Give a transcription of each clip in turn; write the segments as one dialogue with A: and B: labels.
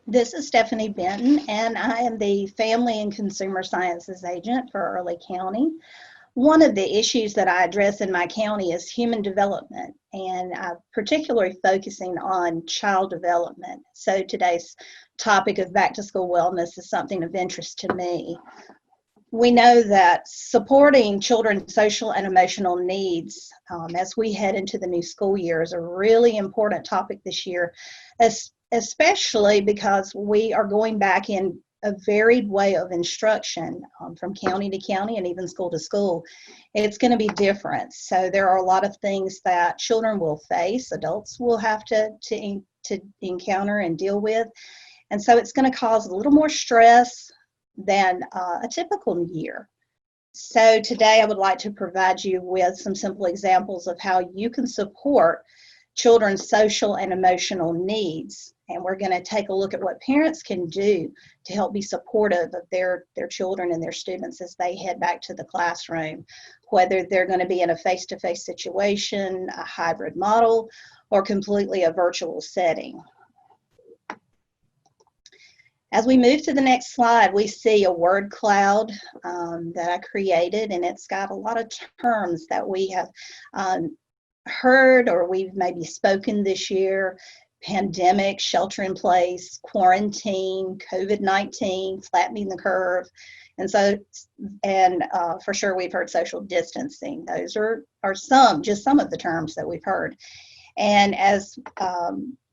A: This is Stephanie Benton, and I am the Family and Consumer Sciences Agent for Early County. One of the issues that I address in my county is human development, and I'm particularly focusing on child development. So today's topic of back to school wellness is something of interest to me. We know that supporting children's social and emotional needs as we head into the new school year is a really important topic this year, especially because we are going back in a varied way of instruction from county to county and even school to school. It's going to be different. So there are a lot of things that children will face, adults will have to encounter and deal with. And so it's going to cause a little more stress than a typical year. So today I would like to provide you with some simple examples of how you can support children's social and emotional needs. And we're going to take a look at what parents can do to help be supportive of their children and their students as they head back to the classroom, whether they're going to be in a face-to-face situation, a hybrid model, or completely a virtual setting. As we move to the next slide, we see a word cloud that I created, and it's got a lot of terms that we have heard or we've maybe spoken this year: pandemic, shelter in place, quarantine, COVID-19, flattening the curve. And so, for sure, we've heard social distancing. Those are just some of the terms that we've heard. And as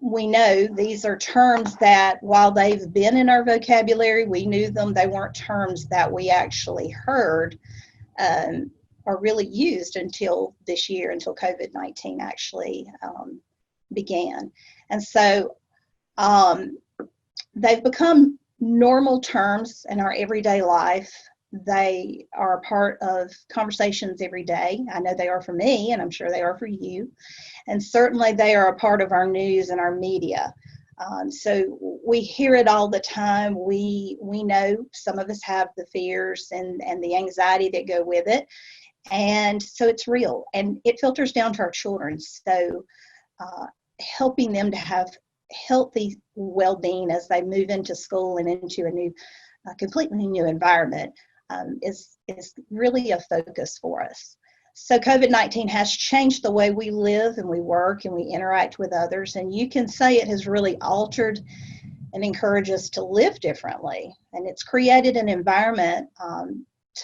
A: we know, these are terms that, while they've been in our vocabulary, we knew them, they weren't terms that we actually heard or really used until this year, until COVID-19 actually began. And so they've become normal terms in our everyday life. They are a part of conversations every day. I know they are for me, and I'm sure they are for you. And certainly they are a part of our news and our media. So we hear it all the time. We know some of us have the fears and the anxiety that go with it. And so it's real, and it filters down to our children. So helping them to have healthy well-being as they move into school and into a new, completely new environment is really a focus for us. So COVID-19 has changed the way we live and we work and we interact with others, and you can say it has really altered and encouraged us to live differently. And it's created an environment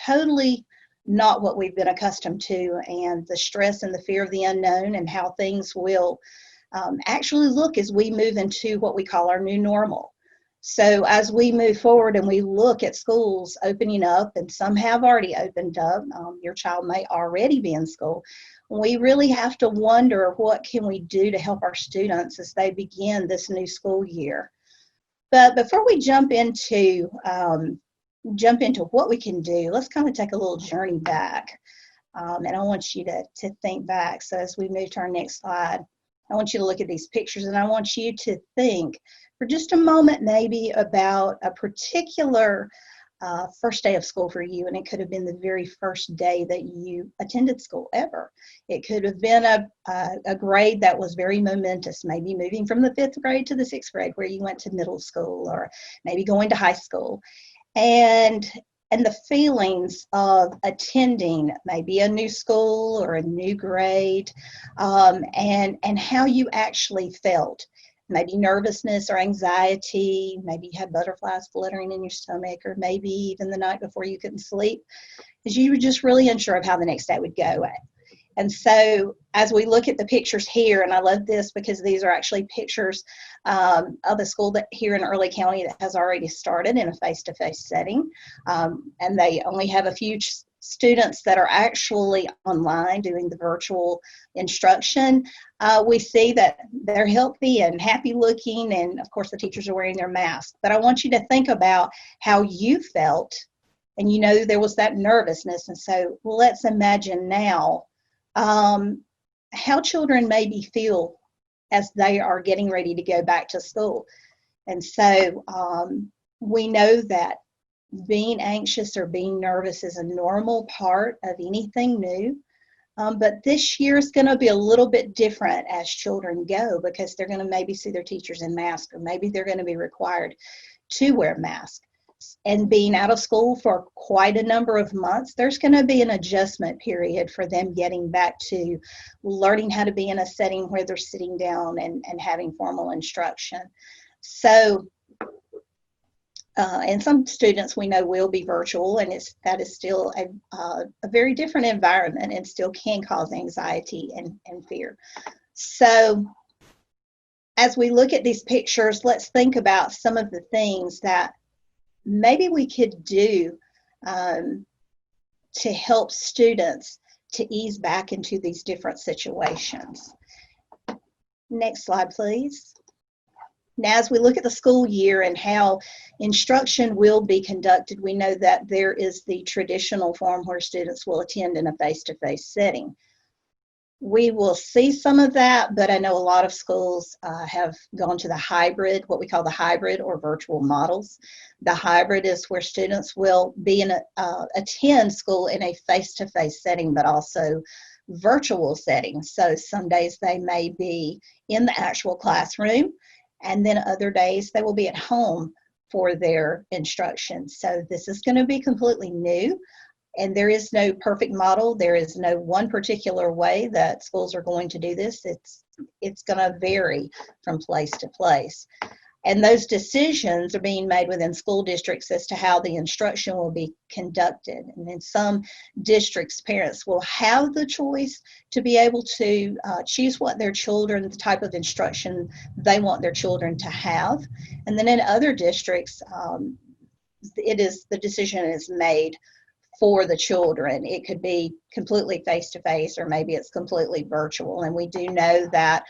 A: totally not what we've been accustomed to, and the stress and the fear of the unknown and how things will actually look as we move into what we call our new normal. So as we move forward and we look at schools opening up, and some have already opened up, your child may already be in school, we really have to wonder, what can we do to help our students as they begin this new school year? But before we jump into what we can do, let's kind of take a little journey back. And I want you to think back. So as we move to our next slide, I want you to look at these pictures, and I want you to think for just a moment maybe about a particular first day of school for you. And it could have been the very first day that you attended school ever. It could have been a grade that was very momentous, maybe moving from the 5th grade to the 6th grade, where you went to middle school, or maybe going to high school. And the feelings of attending maybe a new school or a new grade, and how you actually felt. Maybe nervousness or anxiety, maybe you had butterflies fluttering in your stomach, or maybe even the night before you couldn't sleep, because you were just really unsure of how the next day would go. And so as we look at the pictures here, and I love this because these are actually pictures of a school that here in Early County that has already started in a face-to-face setting, and they only have a few students that are actually online doing the virtual instruction. We see that they're healthy and happy looking, and of course the teachers are wearing their masks. But I want you to think about how you felt, and you know there was that nervousness. And so let's imagine now how children maybe feel as they are getting ready to go back to school. And so we know that being anxious or being nervous is a normal part of anything new. But this year is going to be a little bit different as children go, because they're going to maybe see their teachers in masks, or maybe they're going to be required to wear masks. And being out of school for quite a number of months, there's going to be an adjustment period for them getting back to learning how to be in a setting where they're sitting down and having formal instruction. So, and some students we know will be virtual, and that is still a very different environment and still can cause anxiety and fear. So as we look at these pictures, let's think about some of the things that maybe we could do to help students to ease back into these different situations. Next slide, please. Now, as we look at the school year and how instruction will be conducted, we know that there is the traditional form where students will attend in a face-to-face setting. We will see some of that, but I know a lot of schools have gone to the hybrid, what we call the hybrid or virtual models. The hybrid is where students will be attend school in a face-to-face setting, but also virtual settings. So some days they may be in the actual classroom, and then other days they will be at home for their instruction. So this is going to be completely new. And there is no perfect model. There is no one particular way that schools are going to do this. It's going to vary from place to place. And those decisions are being made within school districts as to how the instruction will be conducted. And in some districts, parents will have the choice to be able to choose what their children, the type of instruction they want their children to have. And then in other districts, the decision is made for the children. It could be completely face-to-face, or maybe it's completely virtual. And we do know that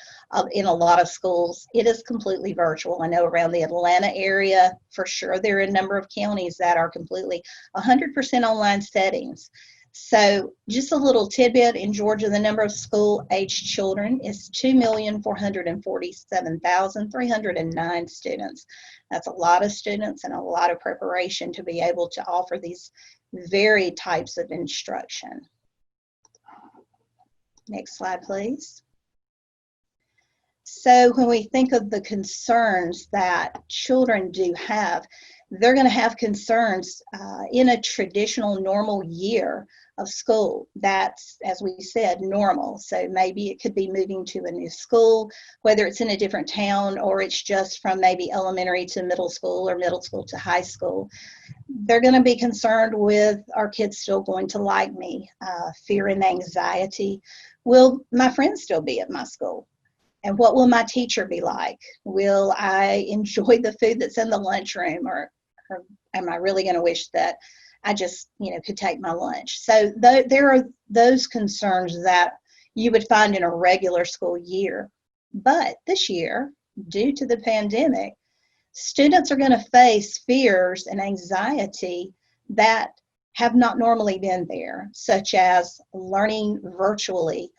A: in a lot of schools, it is completely virtual. I know around the Atlanta area, for sure, there are a number of counties that are completely 100% online settings. So just a little tidbit, in Georgia, the number of school-aged children is 2,447,309 students. That's a lot of students and a lot of preparation to be able to offer these varied types of instruction. Next slide, please. So when we think of the concerns that children do have, they're going to have concerns in a traditional normal year of school. That's, as we said, normal. So maybe it could be moving to a new school, whether it's in a different town or it's just from maybe elementary to middle school or middle school to high school. They're going to be concerned with, are kids still going to like me? Fear and anxiety. Will my friends still be at my school? And what will my teacher be like? Will I enjoy the food that's in the lunchroom, or am I really going to wish that I just, could take my lunch? So there are those concerns that you would find in a regular school year. But this year, due to the pandemic, students are going to face fears and anxiety that have not normally been there, such as learning virtually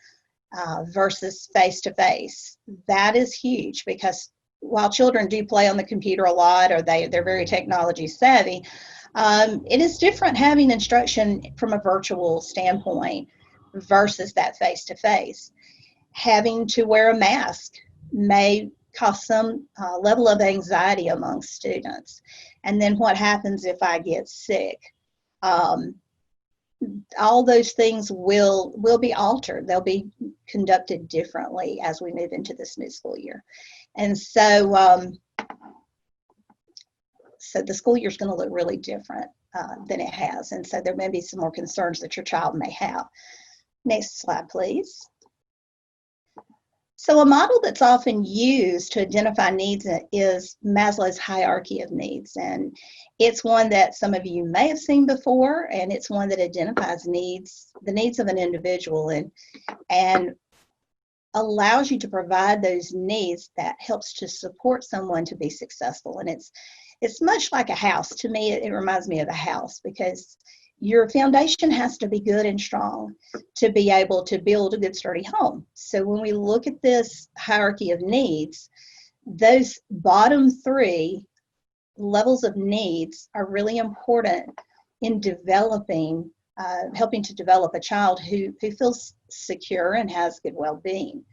A: versus face-to-face. That is huge, because while children do play on the computer a lot, or they're very technology savvy, it is different having instruction from a virtual standpoint versus that face-to-face. Having to wear a mask may cause some level of anxiety among students. And then what happens if I get sick? All those things will be altered. They'll be conducted differently as we move into this new school year. And so the school year is going to look really different than it has. And so there may be some more concerns that your child may have. Next slide, please. So a model that's often used to identify needs is Maslow's hierarchy of needs. And it's one that some of you may have seen before, and it's one that identifies the needs of an individual, and allows you to provide those needs that helps to support someone to be successful. And it's much like a house. To me, it reminds me of a house, because your foundation has to be good and strong to be able to build a good, sturdy home. So when we look at this hierarchy of needs, those bottom three levels of needs are really important in developing, helping to develop a child who feels secure, and has good well-being.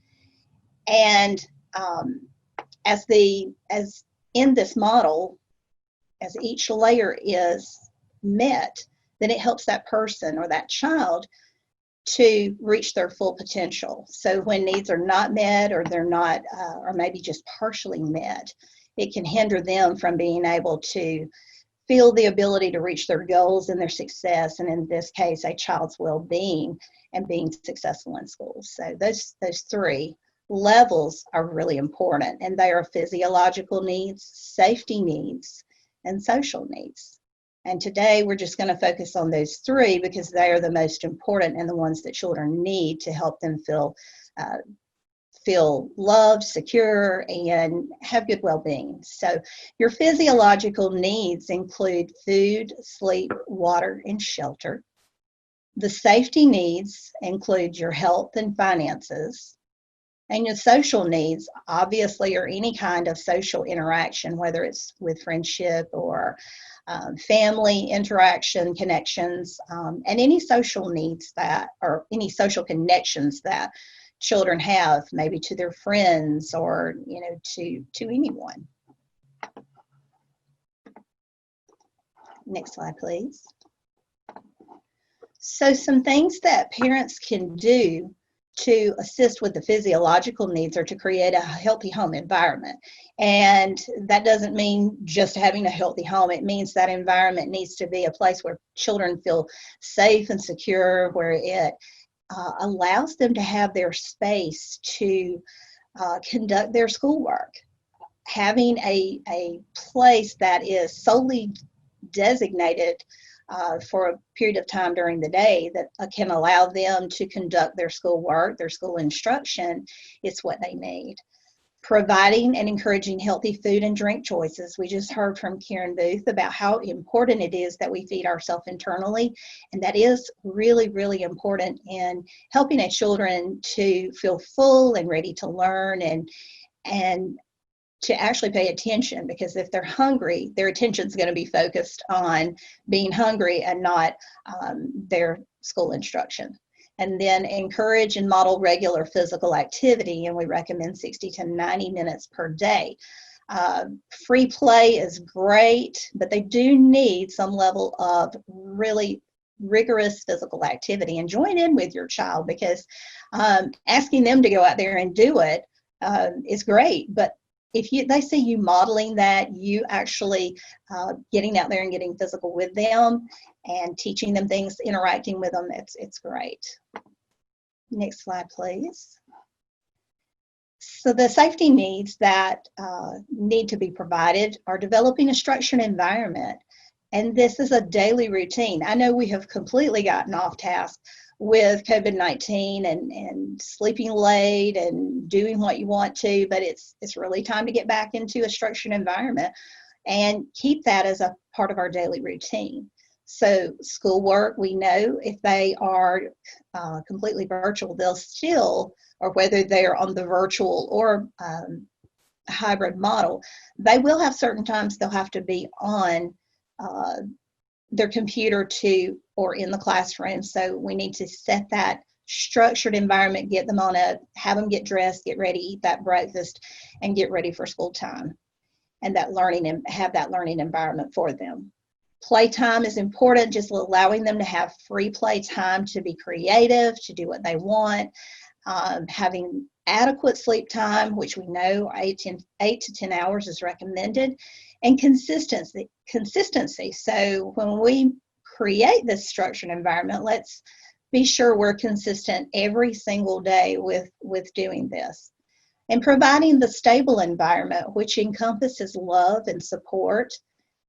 A: And as in this model, as each layer is met, then it helps that person or that child to reach their full potential. So when needs are not met, or they're not, or maybe just partially met, it can hinder them from being able to feel the ability to reach their goals and their success, and in this case, a child's well-being and being successful in school. So those three levels are really important, and they are physiological needs, safety needs, and social needs. And today we're just going to focus on those three because they are the most important and the ones that children need to help them feel loved, secure, and have good well-being. So your physiological needs include food, sleep, water, and shelter. The safety needs include your health and finances. And your social needs, obviously, are any kind of social interaction, whether it's with friendship or family interaction, connections, and any social needs that, or any social connections that children have, maybe to their friends or, to anyone. Next slide, please. So some things that parents can do to assist with the physiological needs or to create a healthy home environment. And that doesn't mean just having a healthy home. It means that environment needs to be a place where children feel safe and secure, where it allows them to have their space to conduct their schoolwork. Having a place that is solely designated for a period of time during the day that can allow them to conduct their schoolwork, their school instruction, is what they need. Providing and encouraging healthy food and drink choices. We just heard from Karen Booth about how important it is that we feed ourselves internally, and that is really, really important in helping our children to feel full and ready to learn, and to actually pay attention, because if they're hungry, their attention is going to be focused on being hungry and not their school instruction. And then encourage and model regular physical activity, and we recommend 60 to 90 minutes per day. Free play is great, but they do need some level of really rigorous physical activity, and join in with your child, because asking them to go out there and do it is great, but if they see you modeling that, you actually getting out there and getting physical with them and teaching them things, interacting with them, it's great. Next slide, please. So the safety needs that need to be provided are developing a structured environment. And this is a daily routine. I know we have completely gotten off task with COVID-19 and sleeping late and doing what you want to, but it's really time to get back into a structured environment and keep that as a part of our daily routine. So schoolwork, we know if they are completely virtual, they'll still, or whether they're on the virtual or hybrid model, they will have certain times they'll have to be on their computer or in the classroom. So we need to set that structured environment, get them have them get dressed, get ready, eat that breakfast, and get ready for school time, and have that learning environment for them. Playtime is important, just allowing them to have free play time to be creative, to do what they want. Having adequate sleep time, which we know 8 to 10 hours is recommended, and consistency. So when we create this structured environment, let's be sure we're consistent every single day with doing this. And providing the stable environment, which encompasses love and support,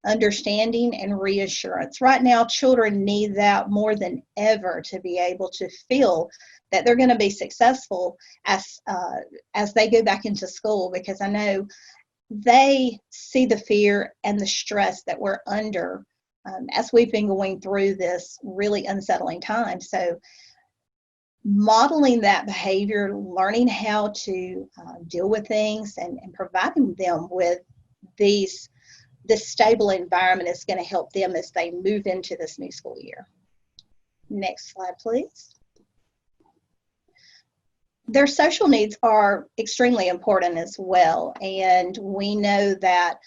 A: understanding, and reassurance. Right now, children need that more than ever to be able to feel that they're going to be successful as they go back into school, because I know they see the fear and the stress that we're under as we've been going through this really unsettling time. So modeling that behavior, learning how to deal with things, and providing them with this stable environment is going to help them as they move into this new school year. Next slide, please. Their social needs are extremely important as well. And we know that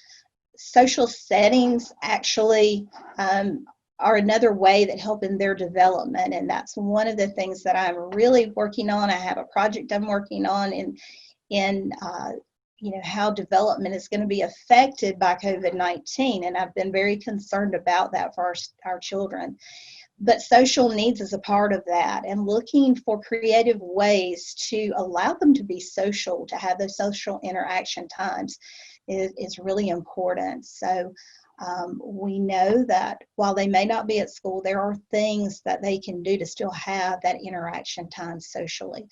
A: social settings actually are another way that help in their development. And that's one of the things that I'm really working on. I have a project I'm working on in how development is going to be affected by COVID-19. And I've been very concerned about that for our children. But social needs is a part of that, and looking for creative ways to allow them to be social, to have those social interaction times is really important. So we know that while they may not be at school, there are things that they can do to still have that interaction time socially.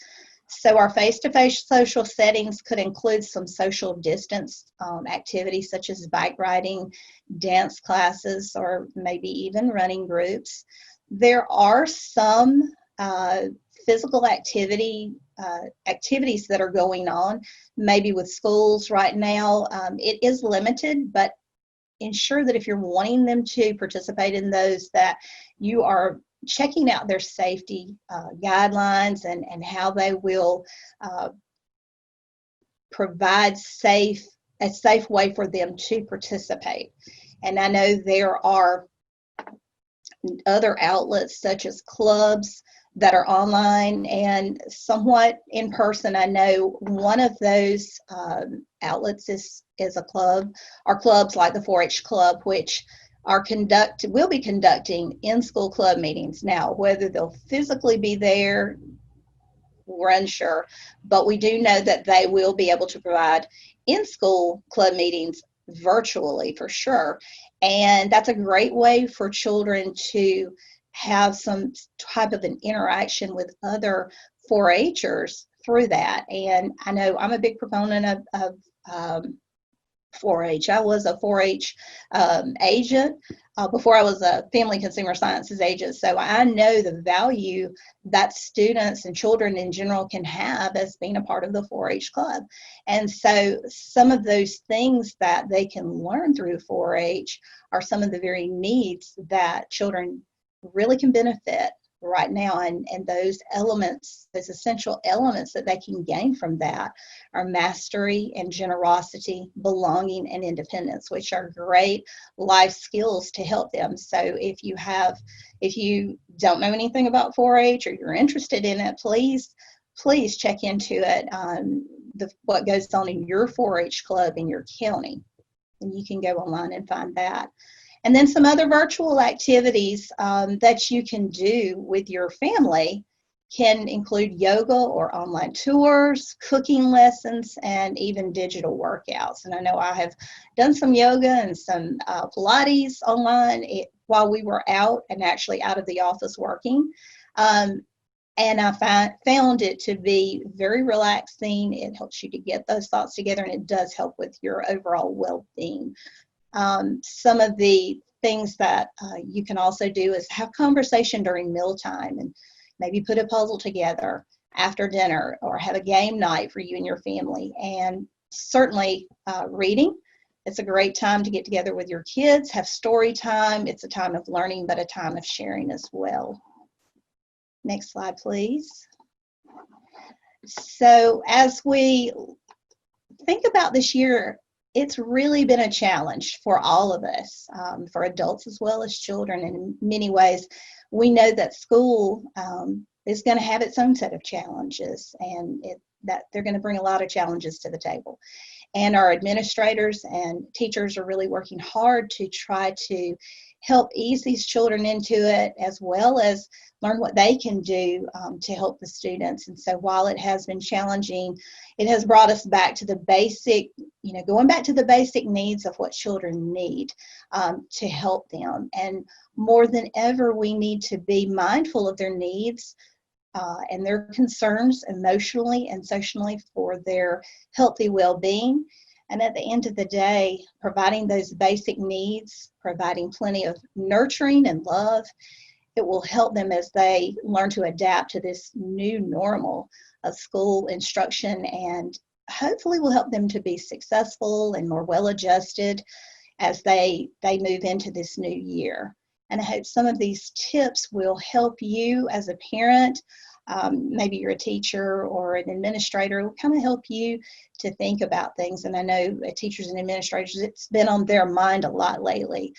A: So our face-to-face social settings could include some social distance activities such as bike riding, dance classes, or maybe even running groups. There are some physical activities that are going on, maybe with schools right now. It is limited, but ensure that if you're wanting them to participate in those, that you are checking out their safety guidelines and how they will provide a safe way for them to participate. And I know there are other outlets such as clubs that are online and somewhat in person. I know one of those outlets is a club, or clubs like the 4-H Club, which will be conducting in-school club meetings. Now, whether they'll physically be there, we're unsure, but we do know that they will be able to provide in-school club meetings virtually for sure. And that's a great way for children to have some type of an interaction with other 4-Hers through that. And I know I'm a big proponent of 4-H. I was a 4-H agent before I was a family consumer sciences agent. So I know the value that students and children in general can have as being a part of the 4-H club. And so some of those things that they can learn through 4-H are some of the very needs that children really can benefit right now, and those elements, those essential elements that they can gain from that are mastery and generosity, belonging, and independence, which are great life skills to help them. So if you don't know anything about 4-H or you're interested in it, please check into it, what goes on in your 4-H club in your county, and you can go online and find that. And then some other virtual activities that you can do with your family can include yoga or online tours, cooking lessons, and even digital workouts. And I know I have done some yoga and some Pilates online while we were out and actually out of the office working. And I found it to be very relaxing. It helps you to get those thoughts together, and it does help with your overall well-being. Some of the things that you can also do is have conversation during mealtime, and maybe put a puzzle together after dinner, or have a game night for you and your family. And certainly reading. It's a great time to get together with your kids, have story time. It's a time of learning, but a time of sharing as well. Next slide, please. So as we think about this year, it's really been a challenge for all of us, for adults as well as children. In many ways, we know that school is going to have its own set of challenges, and that they're going to bring a lot of challenges to the table. And our administrators and teachers are really working hard to try to help ease these children into it, as well as learn what they can do to help the students. And so while it has been challenging, it has brought us back to the basic, going back to the basic needs of what children need to help them. And more than ever, we need to be mindful of their needs and their concerns emotionally and socially for their healthy well-being. And at the end of the day, providing those basic needs, providing plenty of nurturing and love, it will help them as they learn to adapt to this new normal of school instruction, and hopefully will help them to be successful and more well-adjusted as they move into this new year. And I hope some of these tips will help you as a parent. Maybe you're a teacher or an administrator, it will kind of help you to think about things. And I know teachers and administrators, it's been on their mind a lot lately.